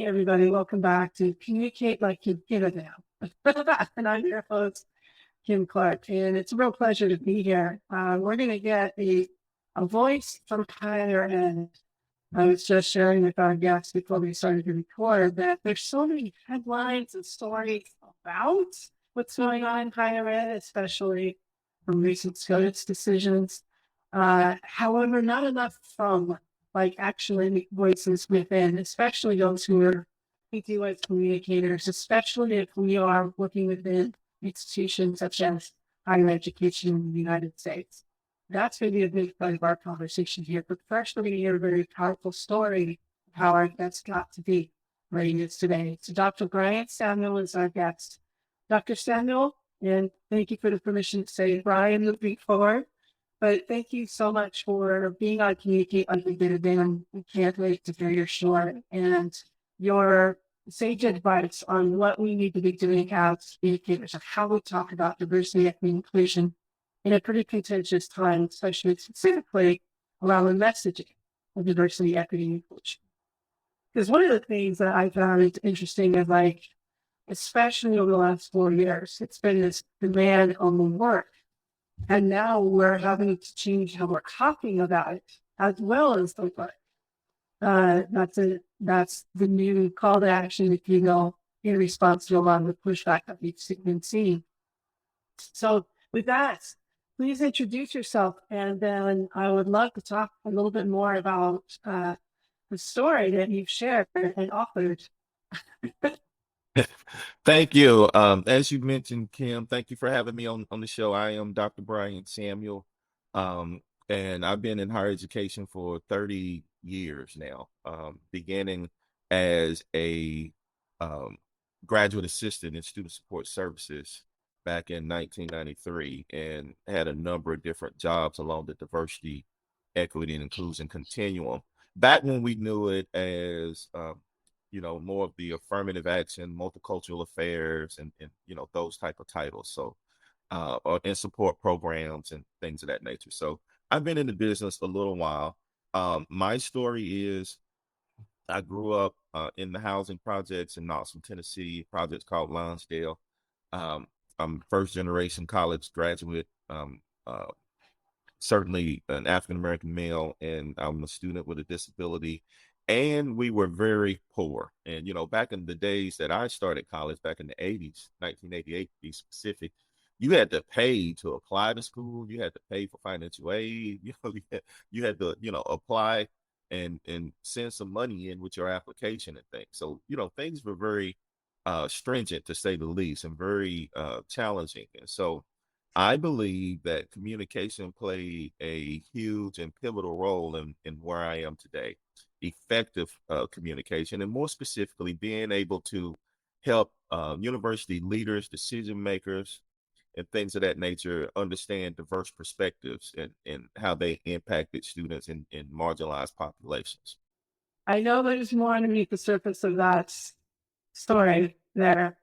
everybody. Welcome back to Communicate Like You Get It Now. And I'm your host, Kim Clark, and it's a real pleasure to be here. We're going to get a voice from higher ed. I was just sharing with our guests before we started to record that there's so many headlines and stories about what's going on in higher ed, especially from recent SCOTUS decisions. However, not enough from actually voices within, especially those who are thinking as communicators, especially if we are working within institutions such as higher education in the United States. That's going to be a big part of our conversation here. But first, we're going to hear a very powerful story of how our guest got to be where he is today. So Dr. Bryan Samuel is our guest. Dr. Samuel, and thank you for the permission to say Bryan moving forward. But thank you so much for being on Communicate Like We Get It Now. We can't wait to hear your story and your sage advice on what we need to be doing as communicators and how we talk about diversity, equity, and inclusion in a pretty contentious time, especially specifically around the messaging of diversity, equity, and inclusion. Because one of the things that I found interesting is especially over the last 4 years, it's been this demand on the work. And now we're having to change how we're talking about it, as well as the work. That's the new call to action, if you will, in response to a lot of the pushback that we've been seeing. So with that, please introduce yourself, and then I would love to talk a little bit more about the story that you've shared and authored. Thank you. As you mentioned, Kim, thank you for having me on the show. I am Dr. Bryan Samuel, and I've been in higher education for 30 years now, beginning as a graduate assistant in student support services back in 1993, and had a number of different jobs along the diversity, equity, and inclusion continuum. Back when we knew it as more of the affirmative action, multicultural affairs, and those type of titles. So, and support programs and things of that nature. So I've been in the business a little while. My story is I grew up in the housing projects in Knoxville, Tennessee, projects called Lonsdale. I'm first generation college graduate, certainly an African-American male, and I'm a student with a disability. And we were very poor. And, back in the days that I started college, back in the 80s, 1988 to be specific, you had to pay to apply to school. You had to pay for financial aid. You had to, apply and send some money in with your application and things. So, things were very stringent, to say the least, and very challenging. And so I believe that communication played a huge and pivotal role in where I am today. Effective communication, and more specifically, being able to help university leaders, decision makers, and things of that nature understand diverse perspectives and how they impacted students in marginalized populations. I know there's more underneath the surface of that story there.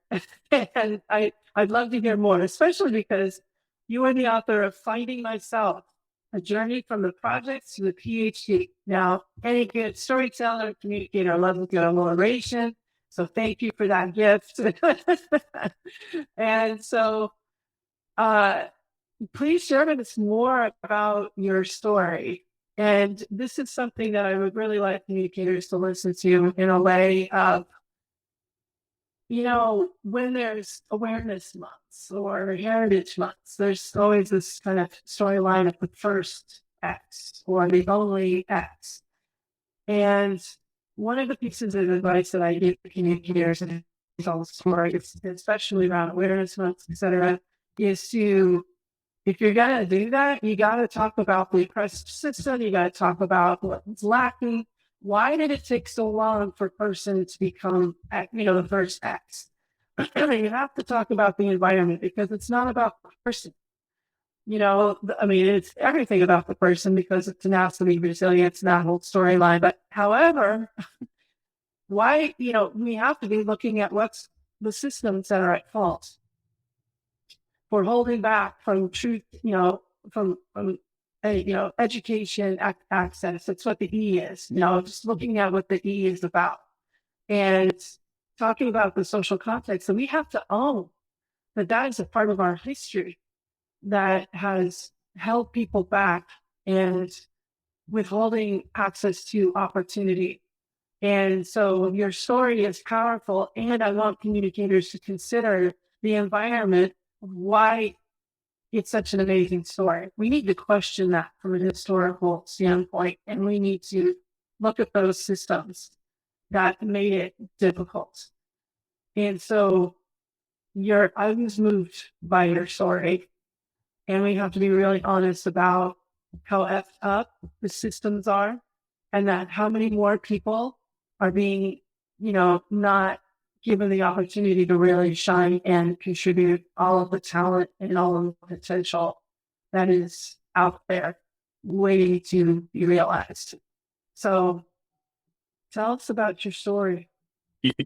And I'd love to hear more, especially because you are the author of Finding Myself, a journey from the projects to the PhD. Now, any good storyteller, communicator loves a good alliteration. So thank you for that gift. And so please share with us more about your story. And this is something that I would really like communicators to listen to in a way of, when there's awareness months or heritage months, there's always this kind of storyline of the first X or the only X. And one of the pieces of advice that I give to communicators and stories, especially around awareness months, et cetera, is to, if you're going to do that, you got to talk about the oppressive system. You got to talk about what's lacking. Why did it take so long for a person to become, the first X? You have to talk about the environment because it's not about the person. It's everything about the person because it's tenacity, resilience, that whole storyline. But however, why, we have to be looking at what's the systems that are at fault for holding back from truth, from education access. That's what the E is, just looking at what the E is about. And talking about the social context, and we have to own that that is a part of our history that has held people back and withholding access to opportunity. And so your story is powerful. And I want communicators to consider the environment, why it's such an amazing story. We need to question that from a historical standpoint, and we need to look at those systems that made it difficult. And so I was moved by your story, and we have to be really honest about how effed up the systems are, and that how many more people are being, not given the opportunity to really shine and contribute all of the talent and all of the potential that is out there waiting to be realized. So tell us about your story.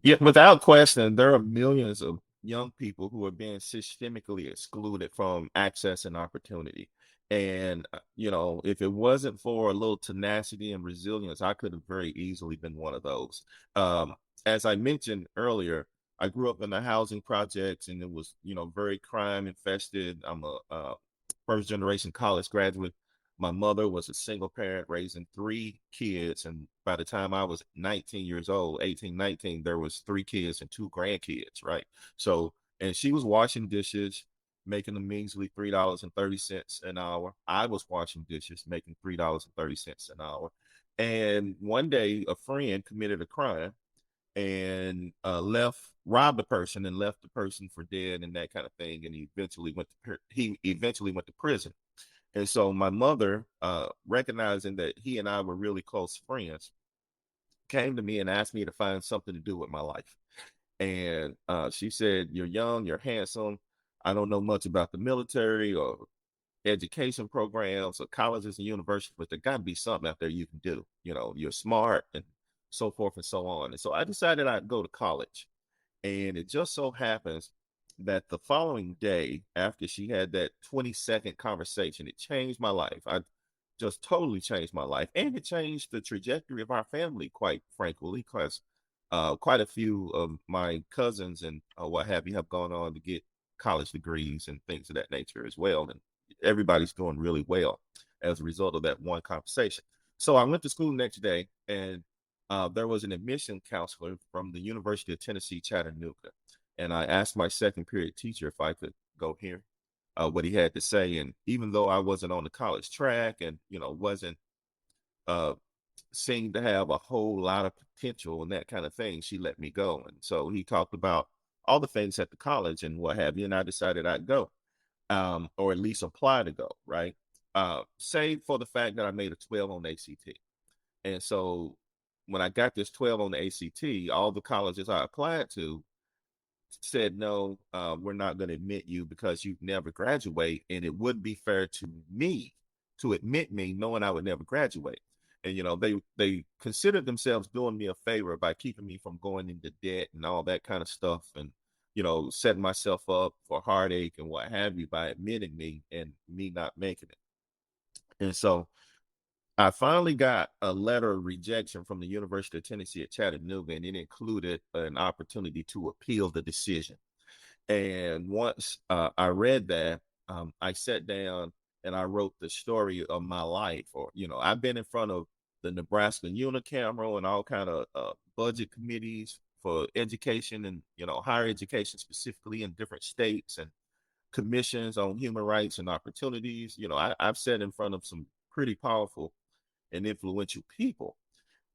Yeah, without question, there are millions of young people who are being systemically excluded from access and opportunity. And, if it wasn't for a little tenacity and resilience, I could have very easily been one of those. As I mentioned earlier, I grew up in the housing projects and it was, very crime infested. I'm a first generation college graduate. My mother was a single parent raising three kids. And by the time I was 19 years old, 18, 19, there was three kids and two grandkids, right? So, and she was washing dishes, making a measly $3.30 an hour. I was washing dishes, making $3.30 an hour. And one day a friend committed a crime and robbed the person and left the person for dead and that kind of thing. And he eventually went to prison. And so my mother, recognizing that he and I were really close friends, came to me and asked me to find something to do with my life. And she said, "You're young, you're handsome. I don't know much about the military or education programs or colleges and universities, but there got to be something out there you can do. You're smart and so forth and so on." And so I decided I'd go to college. And it just so happens that the following day, after she had that 20-second conversation, it changed my life. I just totally changed my life. And it changed the trajectory of our family, quite frankly, because quite a few of my cousins and what have you have gone on to get college degrees and things of that nature as well. And everybody's doing really well as a result of that one conversation. So I went to school next day and there was an admission counselor from the University of Tennessee, Chattanooga. And I asked my second period teacher if I could go hear what he had to say. And even though I wasn't on the college track and, wasn't uh, seemed to have a whole lot of potential and that kind of thing, she let me go. And so he talked about all the things at the college and what have you. And I decided I'd go, or at least apply to go, right? Save for the fact that I made a 12 on ACT. And so when I got this 12 on the ACT, all the colleges I applied to said, no, we're not going to admit you because you've never graduate. And it wouldn't be fair to me to admit me knowing I would never graduate. And, they considered themselves doing me a favor by keeping me from going into debt and all that kind of stuff. And, setting myself up for heartache and what have you by admitting me and me not making it. And so I finally got a letter of rejection from the University of Tennessee at Chattanooga, and it included an opportunity to appeal the decision. And once I read that, I sat down and I wrote the story of my life. Or, I've been in front of the Nebraska unicameral and all kind of budget committees for education and, higher education specifically in different states and commissions on human rights and opportunities. I've sat in front of some pretty powerful and influential people.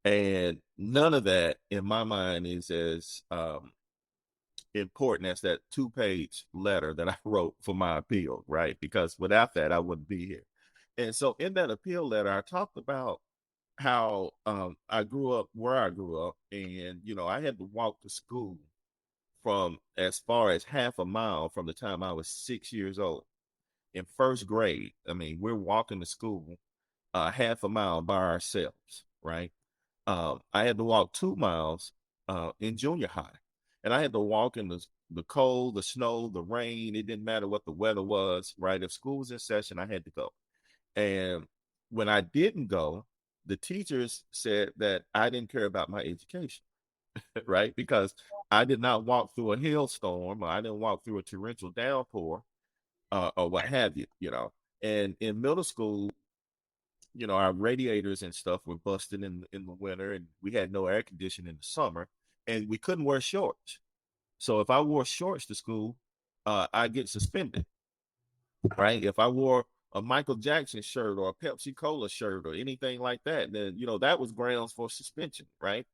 And none of that in my mind is as important as that 2-page letter that I wrote for my appeal, right? Because without that, I wouldn't be here. And so in that appeal letter, I talked about how I grew up where I grew up. And, I had to walk to school from as far as half a mile from the time I was 6 years old. In first grade, I mean, we're walking to school half a mile by ourselves, right? I had to walk 2 miles in junior high, and I had to walk in the cold, the snow, the rain. It didn't matter what the weather was, right? If school was in session, I had to go. And when I didn't go, the teachers said that I didn't care about my education. right? Because I did not walk through a hailstorm, or I didn't walk through a torrential downpour, or what have you, you know. And in middle school, you know, our radiators and stuff were busted in the winter, and we had no air conditioning in the summer, and we couldn't wear shorts. So if I wore shorts to school, I get suspended, right? If I wore a Michael Jackson shirt or a Pepsi Cola shirt or anything like that, then you know that was grounds for suspension, right?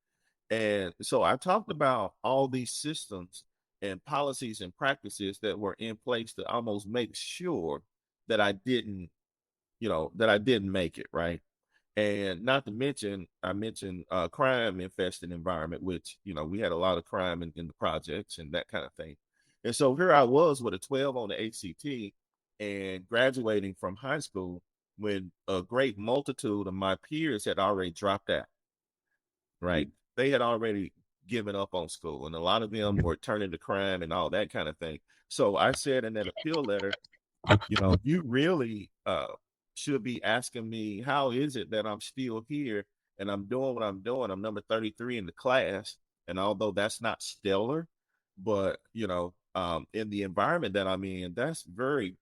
And so I talked about all these systems and policies and practices that were in place to almost make sure that I didn't, you know, that I didn't make it, right? And not to mention, I mentioned crime infested environment, which, you know, we had a lot of crime in the projects and that kind of thing. And so here I was with a 12 on the ACT and graduating from high school when a great multitude of my peers had already dropped out, right? They had already given up on school, and a lot of them were turning to crime and all that kind of thing. So I said in that appeal letter, you know, you really should be asking me, how is it that I'm still here and I'm doing what I'm doing? I'm number 33 in the class. And although that's not stellar, but, you know, in the environment that I'm in, that's very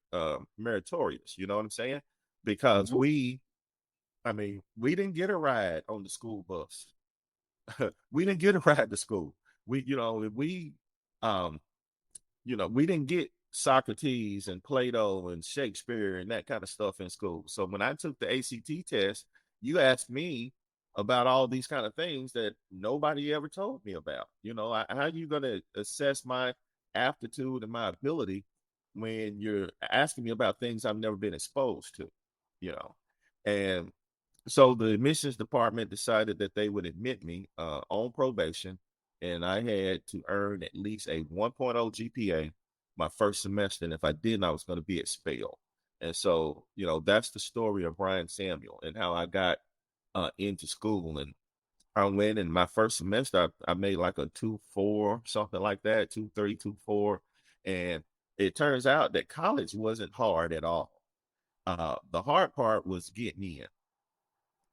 meritorious. You know what I'm saying? Because I mean, we didn't get a ride on the school bus. We didn't get a ride to school. You know, um, you know, we didn't get Socrates and Plato and Shakespeare and that kind of stuff in school. So when I took the ACT test, you asked me about all these kind of things that nobody ever told me about. You know, how are you going to assess my aptitude and my ability when you're asking me about things I've never been exposed to, you know? And so the admissions department decided that they would admit me on probation, and I had to earn at least a 1.0 GPA my first semester. And if I didn't, I was going to be expelled. And so, you know, that's the story of Bryan Samuel and how I got into school. And I went in my first semester, I made like a 2.4, something like that, 2.3, 2.4. And it turns out that college wasn't hard at all. The hard part was getting in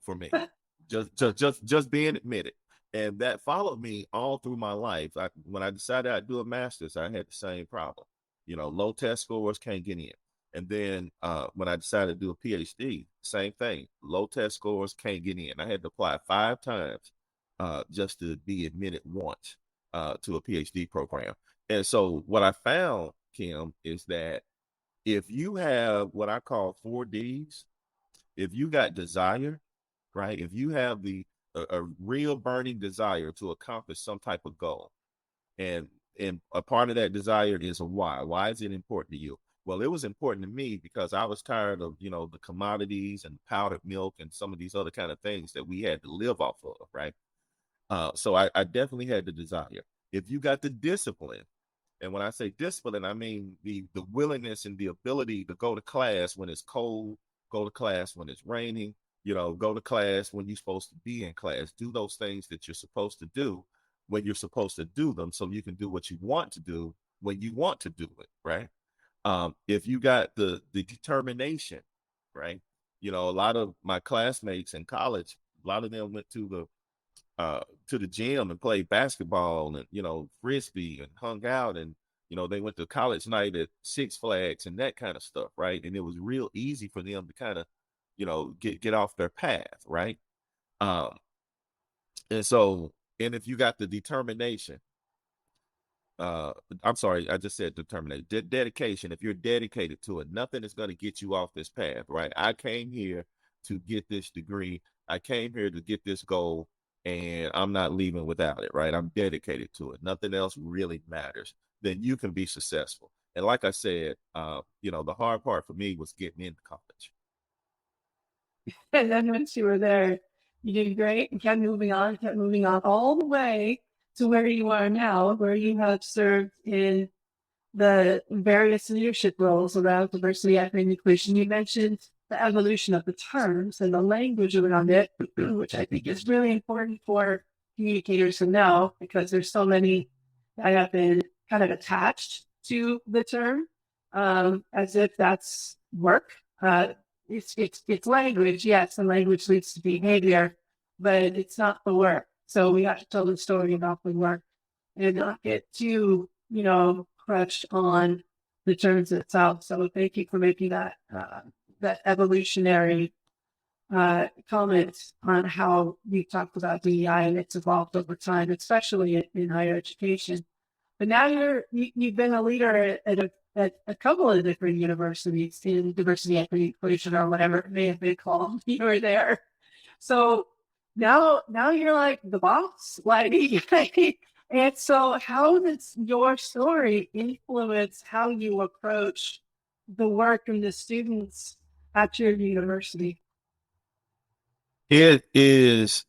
for me. Just being admitted. And that followed me all through my life. When I decided I'd do a master's, I had the same problem. You know, low test scores, can't get in. And then when I decided to do a PhD, same thing. Low test scores, can't get in. I had to apply 5 times just to be admitted once to a PhD program. And so what I found, Kim, is that if you have what I call 4 Ds, if you got desire, right? If you have a real burning desire to accomplish some type of goal, and a part of that desire is a why. Why is it important to you? Well, it was important to me because I was tired of, you know, the commodities and powdered milk and some of these other kind of things that we had to live off of, right? So I definitely had the desire. If you got the discipline, and when I say discipline, I mean the willingness and the ability to go to class when it's cold, go to class when it's raining, you know, go to class when you're supposed to be in class, do those things that you're supposed to do when you're supposed to do them so you can do what you want to do when you want to do it, right? If you got the determination, right? You know, a lot of my classmates in college, a lot of them went to the gym and played basketball and, you know, frisbee and hung out, and, you know, they went to college night at Six Flags and that kind of stuff, right? And it was real easy for them to kind of, you know, get off their path, right? Um, and so, and if you got the determination, uh I'm sorry, I just said determination, dedication. If you're dedicated to it, nothing is going to get you off this path, right? I came here to get this degree, I came here to get this goal, and I'm not leaving without it, right? I'm dedicated to it, nothing else really matters. Then you can be successful. And like I said, you know, the hard part for me was getting into college. And then once you were there, you did great and kept moving on all the way to where you are now, where you have served in the various leadership roles around diversity, equity, and inclusion. You mentioned the evolution of the terms and the language around it, which I think is really important for communicators to know because there's so many that have been kind of attached to the term as if that's work. It's language, yes, and language leads to behavior, but it's not the work. So we have to tell the story about the work and not get too, crushed on the terms itself. So thank you for making that evolutionary comments on how you talked about DEI and it's evolved over time, especially in higher education. But now you've been a leader at a couple of different universities in diversity, equity, inclusion, or whatever it may have been called. You were there, so now you're like the boss, like. And so, how does your story influence how you approach the work and the students at your university? It is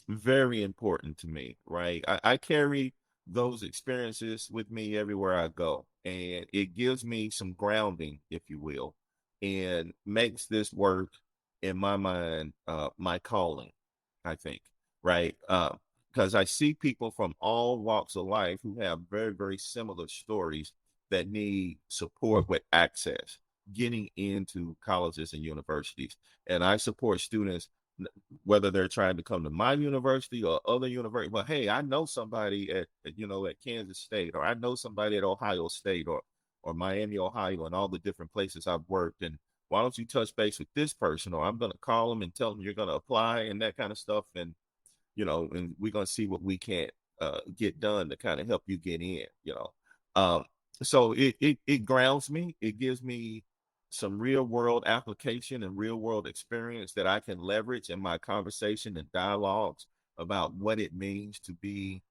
very important to me, right? I carry those experiences with me everywhere I go, and it gives me some grounding, if you will, and makes this work in my mind my calling, I think, right? Because I see people from all walks of life who have very, very similar stories that need support with access, getting into colleges and universities. And I support students whether they're trying to come to my university or other university. Well, hey, I know somebody at Kansas State, or I know somebody at Ohio State, or Miami, Ohio, and all the different places I've worked. And why don't you touch base with this person? Or I'm going to call them and tell them you're going to apply and that kind of stuff. And and we're going to see what we can get done to kind of help you get in. Um, so it grounds me. It gives me some real world application and real world experience that I can leverage in my conversation and dialogues about what it means to be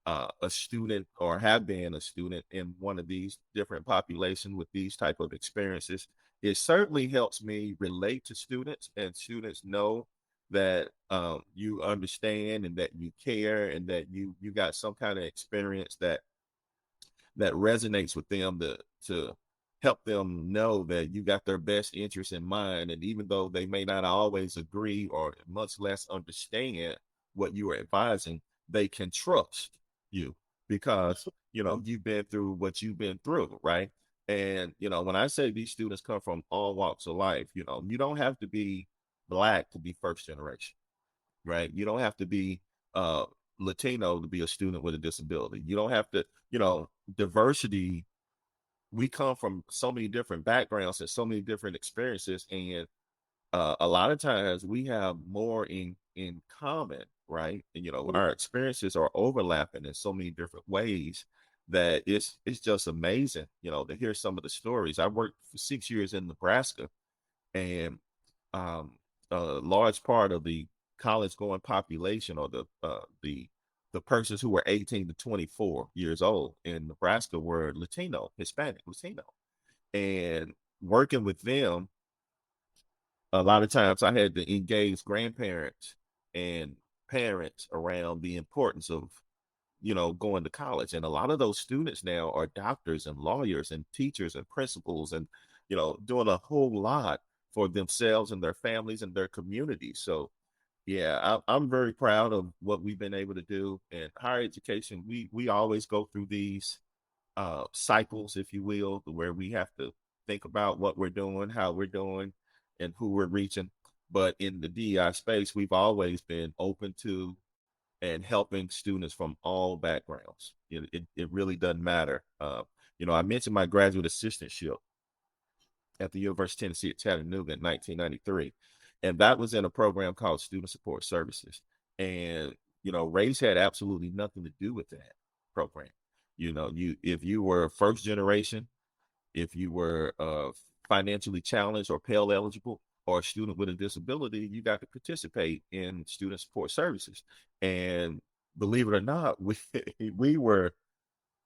a student or have been a student in one of these different populations with these type of experiences. It certainly helps me relate to students, and students know that you understand and that you care and that you got some kind of experience that resonates with them to help them know that you got their best interest in mind. And even though they may not always agree or much less understand what you are advising, they can trust you because you've been through what you've been through, right? And when I say these students come from all walks of life, you don't have to be Black to be first generation, right? You don't have to be uh Latino to be a student with a disability. You don't have to, diversity. We come from so many different backgrounds and so many different experiences, and a lot of times we have more in common, right? And our experiences are overlapping in so many different ways that it's just amazing, to hear some of the stories. I worked for 6 years in Nebraska, and um, a large part of the college going population, or the persons who were 18 to 24 years old in Nebraska, were Latino, Hispanic, Latino. And working with them, a lot of times I had to engage grandparents and parents around the importance of going to college. And a lot of those students now are doctors and lawyers and teachers and principals, and doing a whole lot for themselves and their families and their communities. So yeah, I'm very proud of what we've been able to do in higher education. We always go through these cycles, if you will, where we have to think about what we're doing, how we're doing, and who we're reaching. But in the DEI space, we've always been open to and helping students from all backgrounds. It really doesn't matter. I mentioned my graduate assistantship at the University of Tennessee at Chattanooga in 1993, and that was in a program called Student Support Services. And race had absolutely nothing to do with that program. You if you were first generation, if you were financially challenged or Pell eligible, or a student with a disability, you got to participate in student support services. And believe it or not, we were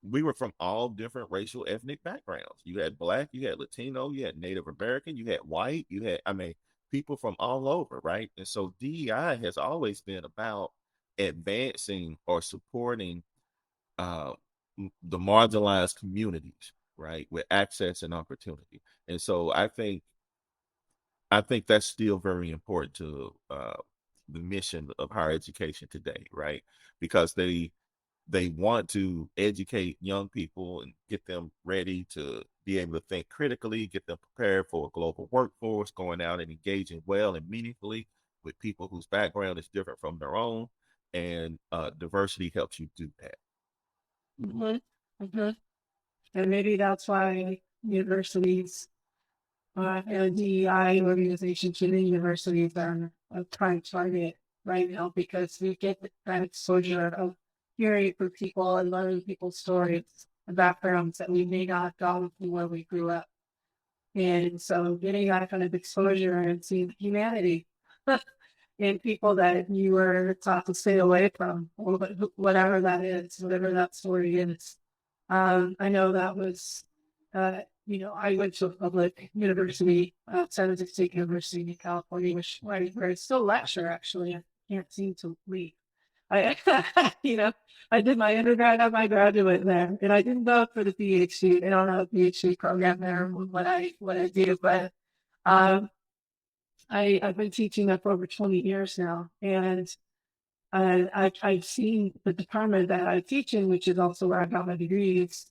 we were from all different racial ethnic backgrounds. You had Black, you had Latino, you had Native American, you had white, you had, I mean, people from all over, right? And so DEI has always been about advancing or supporting uh, the marginalized communities, right, with access and opportunity. And so I think that's still very important to the mission of higher education today, right? Because they want to educate young people and get them ready to be able to think critically, get them prepared for a global workforce, going out and engaging well and meaningfully with people whose background is different from their own. and diversity helps you do that. Mhm, mhm. And maybe that's why universities and DEI organizations within universities are a prime target right now because we get that exposure of hearing from people and learning people's stories and backgrounds that we may not have gone through where we grew up. And so getting that kind of exposure and seeing humanity in people that you were taught to stay away from, or whatever that is, whatever that story is. I know that was, I went to a public university, San Jose State University in California, where I still lecture, actually. I can't seem to leave. I, I did my undergrad and my graduate there, and I didn't vote for the PhD. They don't have a PhD program there. What I do, but um, I've been teaching that for over 20 years now, and I've seen the department that I teach in, which is also where I got my degrees.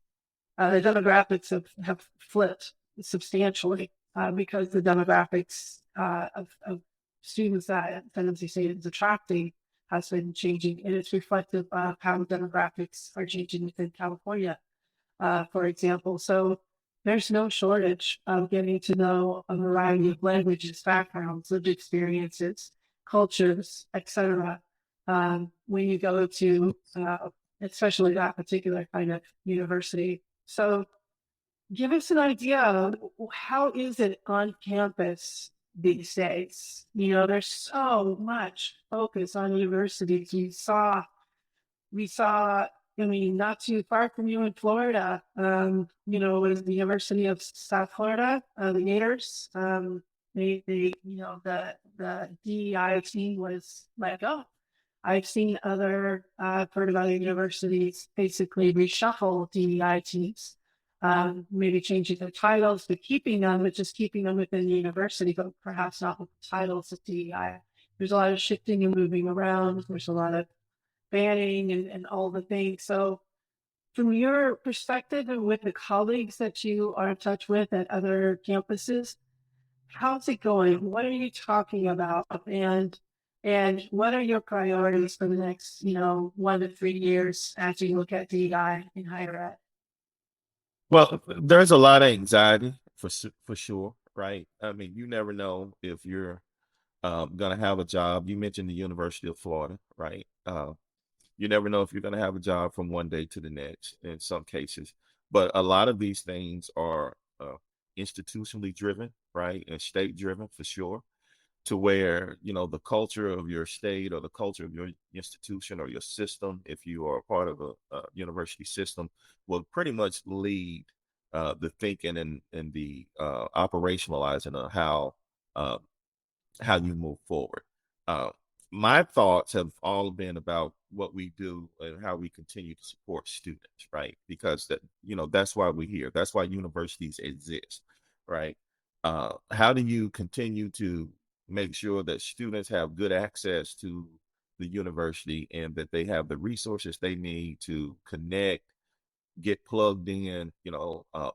The demographics have flipped substantially because the demographics of students that San Jose State is attracting has been changing, and it's reflective of how demographics are changing within California, for example. So there's no shortage of getting to know a variety of languages, backgrounds, lived experiences, cultures, etc. When you go to, especially that particular kind of university. So give us an idea of how is it on campus these days? There's so much focus on universities. We saw, I mean, not too far from you in Florida, was the University of South Florida, the Gators. The DEI team was let go. I've seen I've heard of other universities basically reshuffle DEI teams, maybe changing their titles, but just keeping them within the university, but perhaps not with the titles of DEI. There's a lot of shifting and moving around. There's a lot of banning and all the things. So from your perspective and with the colleagues that you are in touch with at other campuses, how's it going? What are you talking about? And what are your priorities for the next, 1 to 3 years as you look at DEI in higher ed? Well, there's a lot of anxiety for sure, right? I mean, you never know if you're going to have a job. You mentioned the University of Florida, right? You never know if you're going to have a job from one day to the next in some cases. But a lot of these things are institutionally driven, right? And state driven for sure, to where, the culture of your state or the culture of your institution or your system, if you are a part of a university system, will pretty much lead the thinking and the operationalizing of uh, how you move forward. Uh, my thoughts have all been about what we do and how we continue to support students, right? Because that's why we're here. That's why universities exist, right? How do you continue to make sure that students have good access to the university and that they have the resources they need to connect, get plugged in,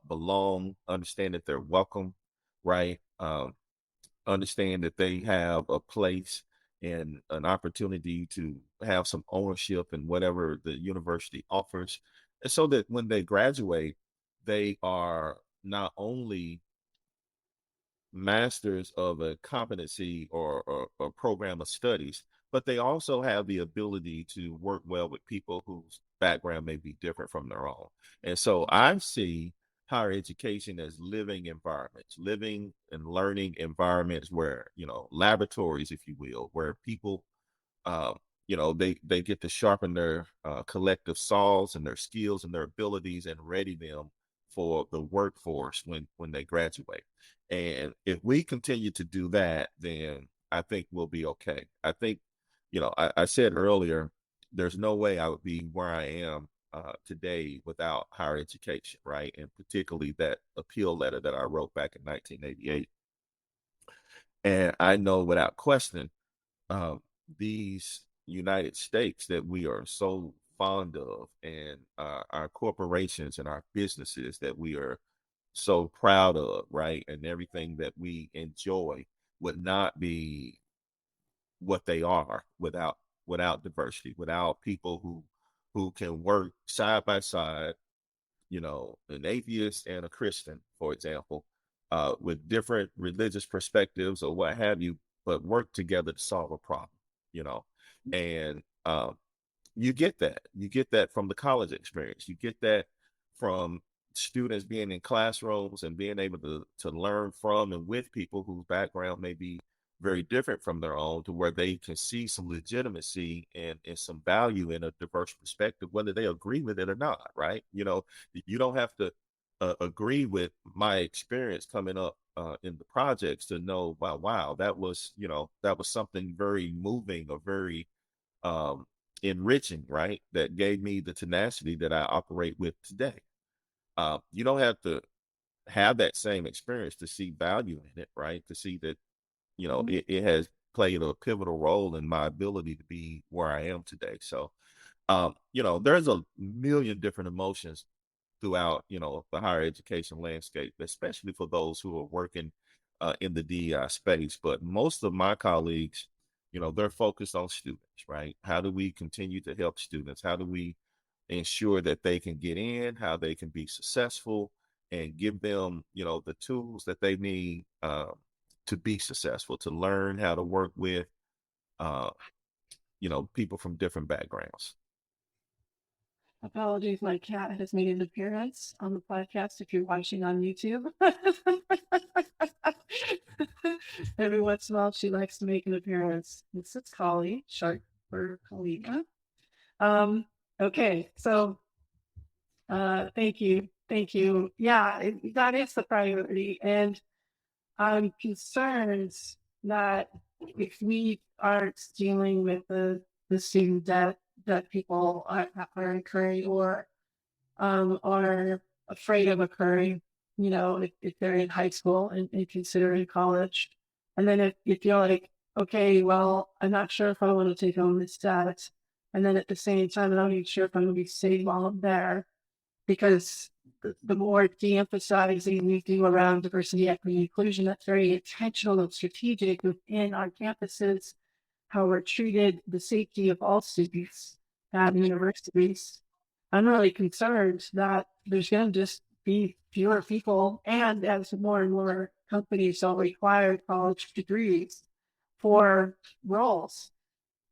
belong, understand that they're welcome, right? Understand that they have a place and an opportunity to have some ownership in whatever the university offers. And so that when they graduate, they are not only masters of a competency or program of studies, but they also have the ability to work well with people whose background may be different from their own. And so I see higher education as living environments, living and learning environments where, laboratories, if you will, where people uh, they get to sharpen their collective saws and their skills and their abilities and ready them for the workforce when they graduate. And if we continue to do that, then I think we'll be okay. I think, I said earlier, there's no way I would be where I am today without higher education, right? And particularly that appeal letter that I wrote back in 1988. And I know without question um, these United States that we are so fond of, and our corporations and our businesses that we are so proud of, right? And everything that we enjoy would not be what they are without without diversity, without people who can work side by side, an atheist and a Christian, for example, with different religious perspectives or what have you, but work together to solve a problem, you know, and you get that. You get that from the college experience. You get that from students being in classrooms and being able to learn from and with people whose background may be very different from their own, to where they can see some legitimacy and some value in a diverse perspective, whether they agree with it or not, right? You don't have to agree with my experience coming up in the projects to know, wow, that was something very moving or very um, enriching, right? That gave me the tenacity that I operate with today. You don't have to have that same experience to see value in it, right? To see that, it has played a pivotal role in my ability to be where I am today. So, there's a million different emotions throughout, the higher education landscape, especially for those who are working in the DEI space. But most of my colleagues, they're focused on students, right? How do we continue to help students? How do we ensure that they can get in, how they can be successful, and give them, the tools that they need to be successful, to learn how to work with, uh, people from different backgrounds. Apologies, my cat has made an appearance on the podcast if you're watching on YouTube. Every once in a while, she likes to make an appearance. It's Collie, short for Colleague. Okay, so thank you. Thank you. Yeah, that is the priority. And I'm concerned that if we aren't dealing with the student debt that people are incurring or are afraid of occurring, if they're in high school and considering college. And then if you're like, okay, well, I'm not sure if I want to take on this debt. And then at the same time, I'm not even sure if I'm going to be safe while I'm there, because the more de-emphasizing we do around diversity, equity, inclusion, that's very intentional and strategic within our campuses, how we're treated, the safety of all students at universities. I'm really concerned that there's going to just be fewer people, and as more and more companies will require college degrees for roles,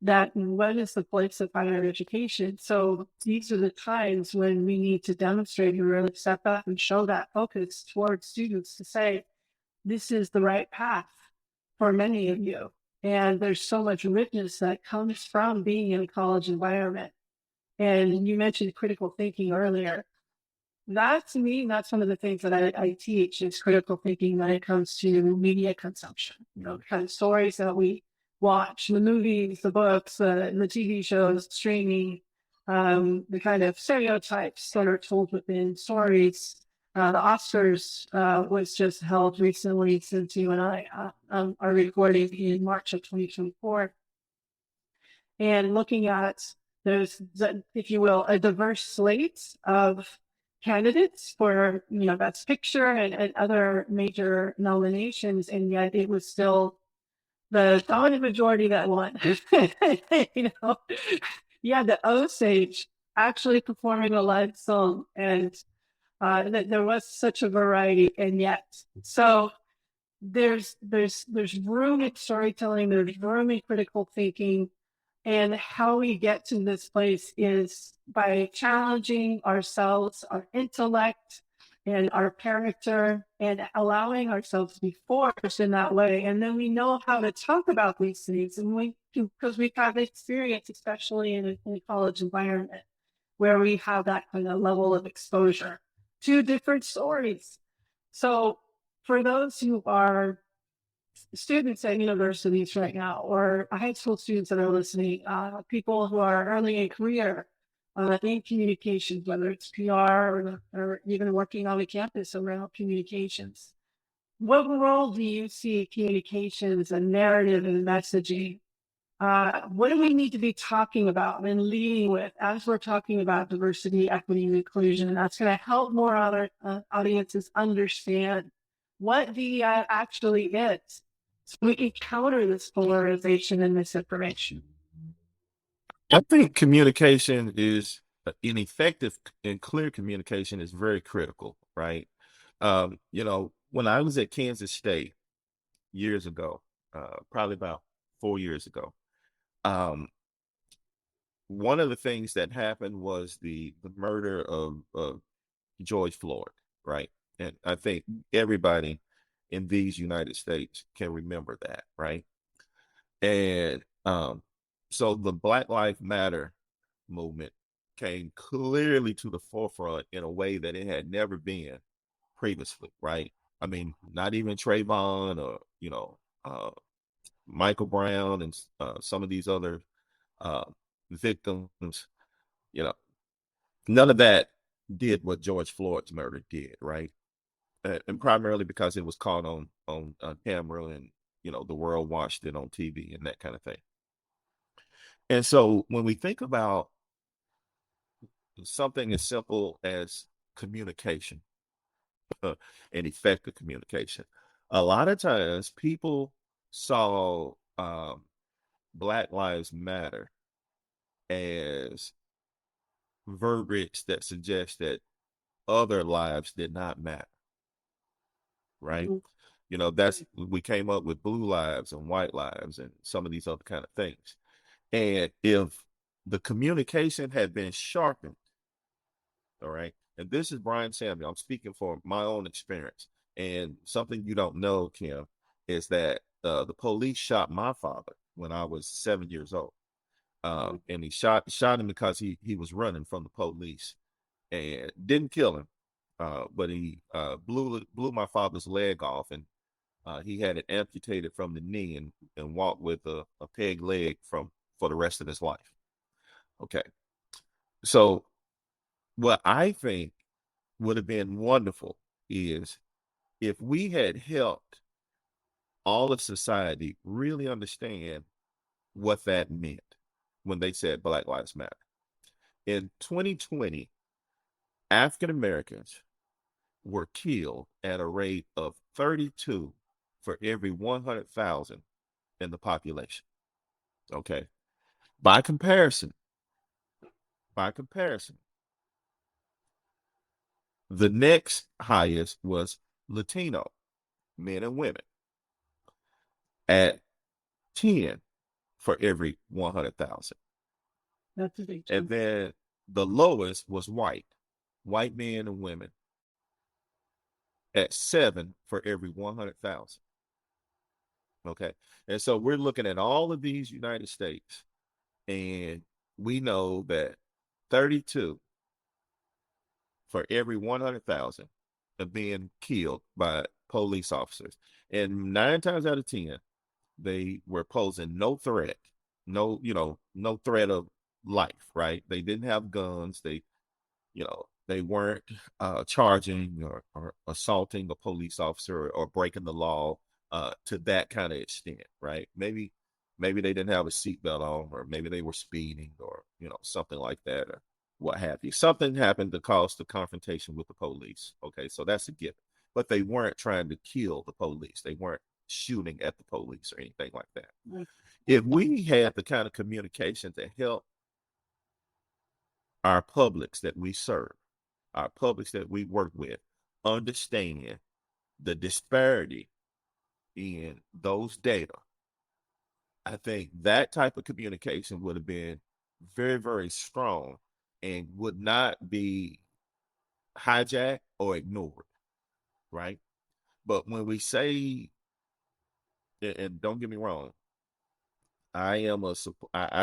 that what is the place of higher education? So these are the times when we need to demonstrate and really step up and show that focus towards students to say, this is the right path for many of you. And there's so much richness that comes from being in a college environment. And you mentioned critical thinking earlier. That, to me, that's one of the things that I teach is critical thinking when it comes to media consumption. The kind of stories that we watch, the movies, the books, the TV shows, streaming, the kind of stereotypes that are told within stories. The Oscars was just held recently, since you and I are recording in March of 2024. And looking at those, if you will, a diverse slate of candidates for, Best Picture and other major nominations, and yet it was still the dominant majority that won. Yeah, the Osage actually performing a live song, and there was such a variety, and yet so there's room in storytelling, there's room in critical thinking. And how we get to this place is by challenging ourselves, our intellect, and our character, and allowing ourselves to be forced in that way. And then we know how to talk about these things. And because we've had experience, especially in a college environment, where we have that kind of level of exposure to different stories. So for those who are students at universities right now, or high school students that are listening, people who are early in career in communications, whether it's PR or even working on a campus around communications. What role do you see communications and narrative and messaging? What do we need to be talking about and leading with as we're talking about diversity, equity, and inclusion? That's going to help more other audiences understand what DEI actually is, so we can counter this polarization and misinformation. I think communication is an effective and clear communication is very critical, right? When I was at Kansas State years ago, probably about 4 years ago, um, one of the things that happened was the murder of George Floyd, right? And I think everybody in these United States can remember that, right? And so the Black Lives Matter movement came clearly to the forefront in a way that it had never been previously, right? I mean, not even Trayvon or Michael Brown and some of these other uh, victims, you know, none of that did what George Floyd's murder did, right? And primarily because it was caught on camera, and the world watched it on TV and that kind of thing. And so when we think about something as simple as communication, and effective communication, a lot of times people saw Black Lives Matter as verbiage that suggests that other lives did not matter, right? Mhm. That's we came up with blue lives and white lives and some of these other kind of things. And if the communication had been sharpened, all right, and this is Bryan Samuel, I'm speaking for my own experience. And something you don't know, Kim, is that the police shot my father when I was 7 years old. And he shot him because he was running from the police, and didn't kill him, but he blew my father's leg off, and he had it amputated from the knee, and walked with a peg leg for the rest of his life. Okay, so what I think would have been wonderful is if we had helped all of society really understand what that meant when they said Black Lives Matter. In 2020, African Americans were killed at a rate of 32 for every 100,000 in the population. Okay. By comparison, by comparison, the next highest was Latino men and women at 10 for every 100,000. That's a big And jump. then the lowest was white men and women at 7 for every 100,000. Okay. And so we're looking at all of these United States, and we know that 32 for every 100,000 are being killed by police officers. And 9 times out of 10, they were posing no threat, no threat of life, right? They didn't have guns. They weren't charging or assaulting a police officer, or breaking the law to that kind of extent, right? Maybe they didn't have a seatbelt on, or maybe they were speeding, or something like that, or what have you. Something happened to cause the confrontation with the police. Okay, so that's a given. But they weren't trying to kill the police. They weren't shooting at the police or anything like that. Right. If we had the kind of communication to help our publics that we serve, our publics that we work with, understand the disparity in those data, I think that type of communication would have been very, very strong, and would not be hijacked or ignored, right? But when we say, and don't get me wrong, I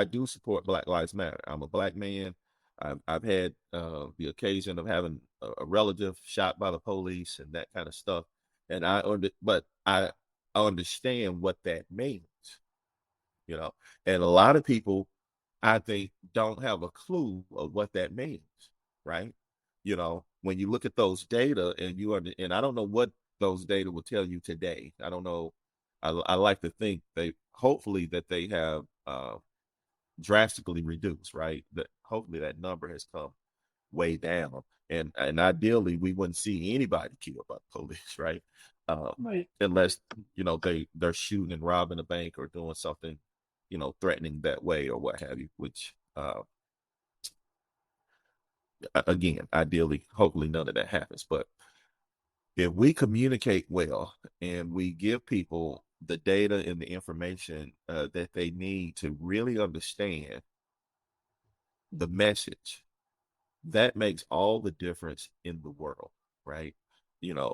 do support Black Lives Matter. I'm a black man. I've had the occasion of having a relative shot by the police and that kind of stuff, and but I understand what that means, you know. And a lot of people, I think, don't have a clue of what that means, right? When you look at those data, and I don't know what those data will tell you today. I don't know. I like to think hopefully that they have drastically reduced, right? That hopefully that number has come way down, and ideally we wouldn't see anybody killed by the police, right? Right. Unless they're shooting and robbing a bank, or doing something, threatening that way, or what have you, which Uh, Again, ideally, hopefully none of that happens. But if we communicate well and we give people the data and the information that they need to really understand the message, that makes all the difference in the world, right?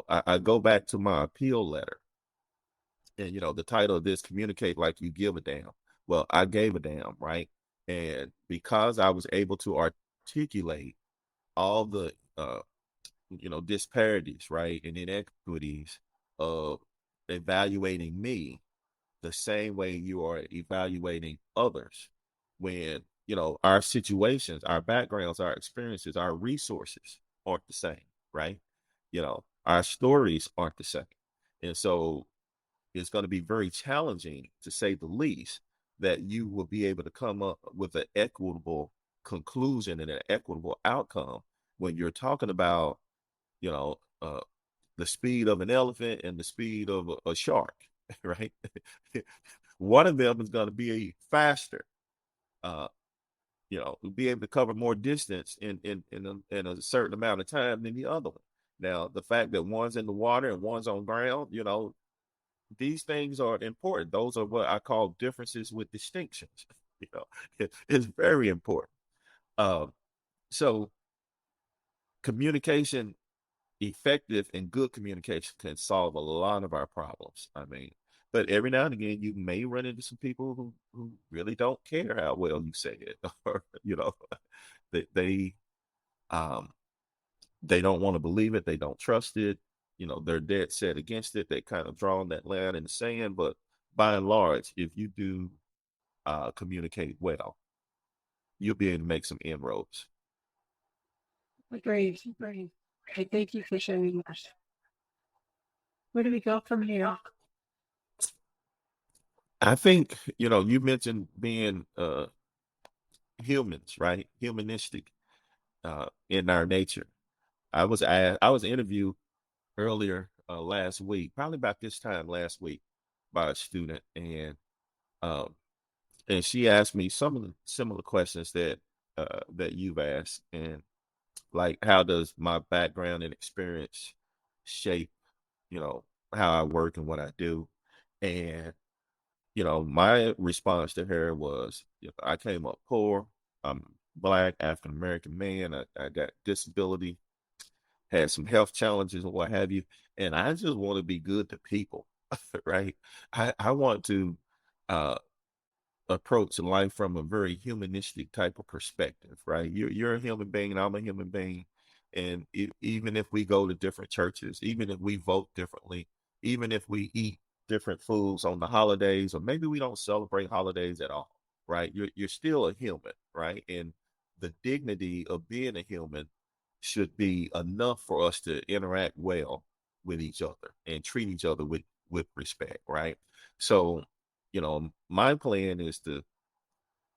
I go back to my appeal letter, and the title of this, communicate like you give a damn. Well, I gave a damn, right? And because I was able to articulate all the disparities, right, and inequities of evaluating me the same way you are evaluating others, when our situations, our backgrounds, our experiences, our resources aren't the same, right? Our stories aren't the same. And so it's going to be very challenging, to say the least, that you will be able to come up with an equitable conclusion and an equitable outcome when you're talking about you know uh, the speed of an elephant and the speed of a shark, right? One of them is going to be faster, uh, be able to cover more distance in a certain amount of time than the other one. Now, the fact that one's in the water and one's on ground, these things are important. Those are what I call differences with distinctions. It's very important. Um, so communication, effective and good communication, can solve a lot of our problems. I mean, but every now and again, you may run into some people who really don't care how well you say it, or they um they don't want to believe it, they don't trust it, they're dead set against it. They kind of drawn that line in the sand. But by and large, if you do communicate well, you'll be able to make some inroads. Great, great. Okay, thank you for sharing that. Where do we go from here? I think you mentioned being humans, right? Humanistic in our nature. I was interviewed earlier last week, probably about this time last week, by a student, um, and she asked me some of the similar questions that you've asked, and like, how does my background and experience shape, you know, how I work and what I do, and my response to her was, I came up poor. I'm Black, African American man. I got disability, had some health challenges and what have you. And I just want to be good to people, right? I want to uh, approach life from a very humanistic type of perspective, right? You're a human being, and I'm a human being. And even if we go to different churches, even if we vote differently, even if we eat different foods on the holidays, or maybe we don't celebrate holidays at all, right? You're still a human, right? And the dignity of being a human should be enough for us to interact well with each other and treat each other with respect, right? So my plan is to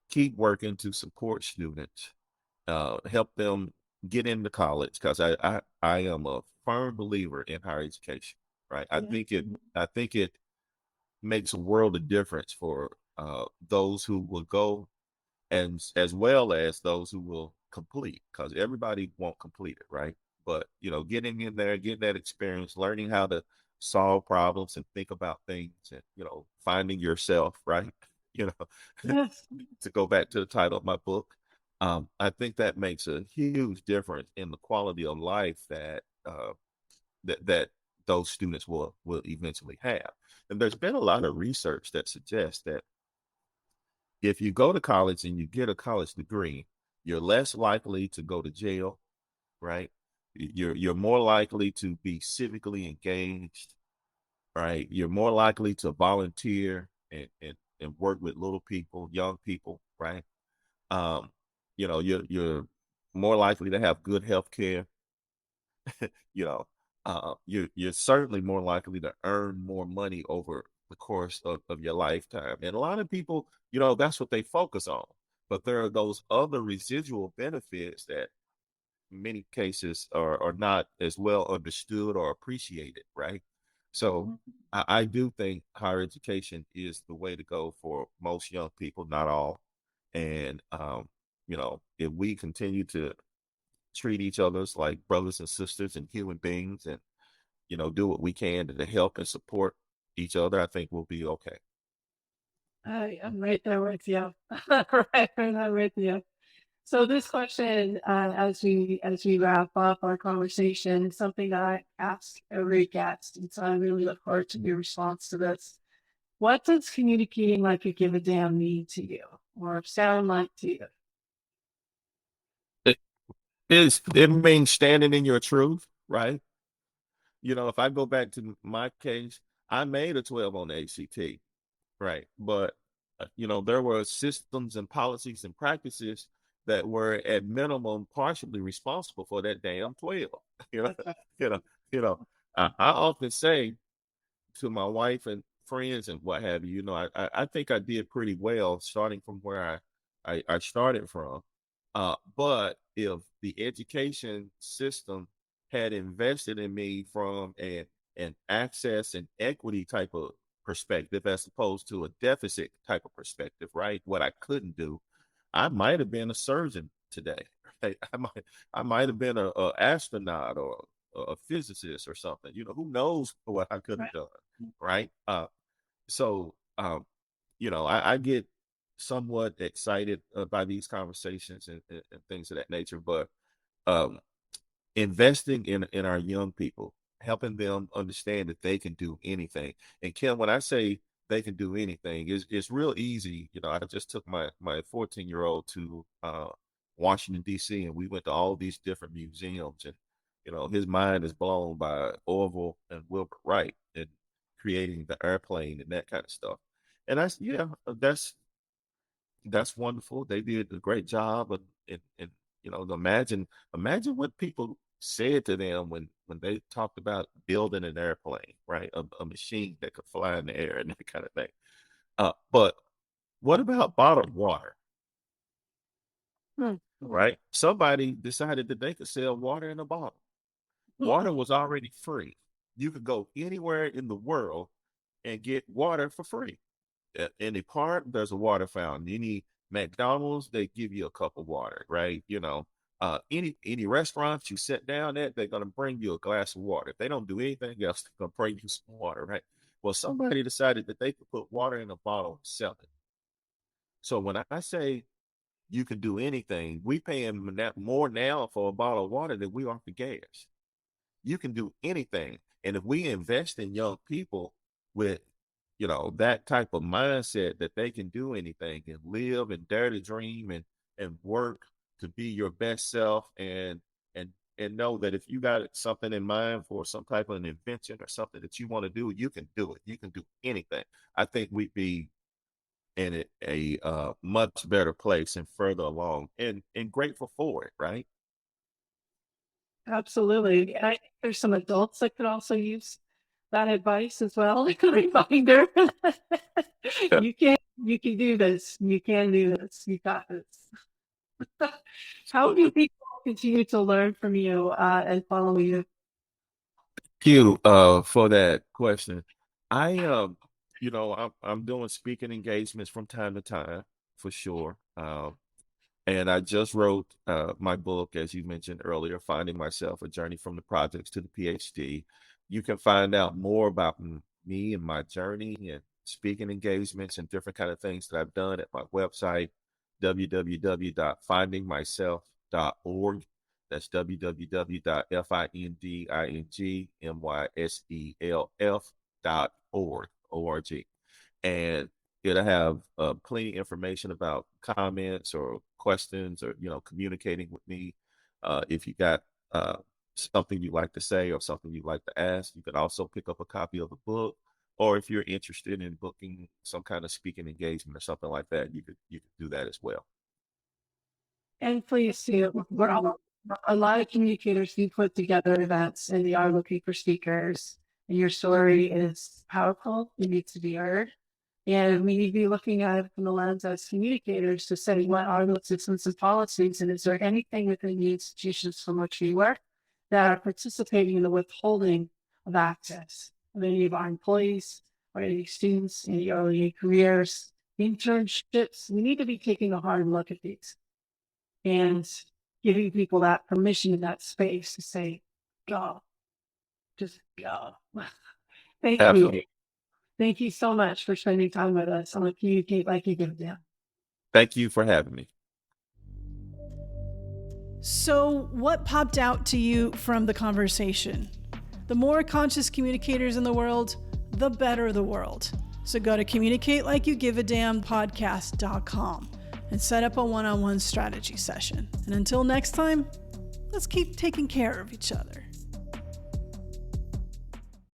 keep working to support students, help them get into college, because I am a firm believer in higher education, right? I think it makes a world of difference for those who will go, and as well as those who will complete, because everybody won't complete it, right? But getting in there, getting that experience, learning how to solve problems and think about things, and finding yourself, right? you know Yes. to go back to the title of my book, I think that makes a huge difference in the quality of life that those students will eventually have. And there's been a lot of research that suggests that if you go to college and you get a college degree, you're less likely to go to jail, right? You're more likely to be civically engaged, right? You're more likely to volunteer and work with little people, young people, right? Um, you're more likely to have good health care. you know, you're certainly more likely to earn more money over the course of your lifetime. And a lot of people, that's what they focus on. But there are those other residual benefits that in many cases are not as well understood or appreciated, right? So I do think higher education is the way to go for most young people, not all. And if we continue to treat each other as like brothers and sisters and human beings and, do what we can to help and support each other, I think we'll be okay. I'm right there with you. Right there with you. So this question, as we wrap up our conversation, is something that I ask every guest, and so I really look forward to your response to this. What does communicating like a give a damn mean to you, or sound like to you? It, it means standing in your truth, right? If I go back to my case, I made a 12 on the ACT, right? But there were systems and policies and practices that were at minimum partially responsible for that damn 12. You know, you know, I often say to my wife and friends and what have you, I think I did pretty well starting from where I started from. But if the education system had invested in me from an access and equity type of perspective as opposed to a deficit type of perspective, right? What I couldn't do, I might have been a surgeon today. Right? I might have been a astronaut or a physicist or something. Who knows what I could have done, right? So I get somewhat excited by these conversations and things of that nature, but um, investing in our young people, helping them understand that they can do anything. And Kim, when I say they can do anything, it's real easy. I just took my 14-year-old to Washington D.C. and we went to all these different museums, and his mind is blown by Orville and Wilbur Wright and creating the airplane and that kind of stuff. And that's wonderful. They did a great job, and imagine what people said to them when they talked about building an airplane, right? A machine that could fly in the air and that kind of thing. But what about bottled water? Hmm. Right? Somebody decided that they could sell water in a bottle. Water was already free. You could go anywhere in the world and get water for free. At any park, there's a water fountain. Any McDonald's, they give you a cup of water, right? Any restaurants you sit down at, they're gonna bring you a glass of water. If they don't do anything else, they're gonna bring you some water, right? Well, somebody decided that they could put water in a bottle and sell it. So when I say you can do anything, we paying more now for a bottle of water than we are for gas. You can do anything. And if we invest in young people with, that type of mindset that they can do anything and live and dare to dream and work to be your best self and know that if you got something in mind for some type of an invention or something that you want to do, you can do it. You can do anything. I think we'd be in a much better place and further along and grateful for it, right? Absolutely. And I think there's some adults that could also use that advice as well. Like a reminder. You can do this. You can do this. You got this. How do people continue to learn from you and follow you? You for that question. I I'm doing speaking engagements from time to time for sure. And I just wrote my book, as you mentioned earlier, Finding Myself, A Journey from the Projects to the PhD. You can find out more about me and my journey and speaking engagements and different kind of things that I've done at my website, www.findingmyself.org. That's www.findingmyself.org. And it'll have plenty of information about comments or questions or communicating with me. If you got something you'd like to say or something you'd like to ask, you can also pick up a copy of the book. Or if you're interested in booking some kind of speaking engagement or something like that, you could do that as well. And please do. A lot of communicators do put together events and they are looking for speakers. And your story is powerful. It needs to be heard. And we need to be looking at it from the lens as communicators to say what are those systems and policies, and is there anything within the institutions from which we work that are participating in the withholding of access of any of our employees or any students in the early careers, internships. We need to be taking a hard look at these. and giving people that permission in that space to say, go, just go. Thank you. Absolutely. Thank you so much for spending time with us on the Communicate Like You Give a Damn. Thank you for having me. So, what popped out to you from the conversation? The more conscious communicators in the world, the better the world. So go to communicatelikeyougiveadamnpodcast.com and set up a one-on-one strategy session. And until next time, let's keep taking care of each other.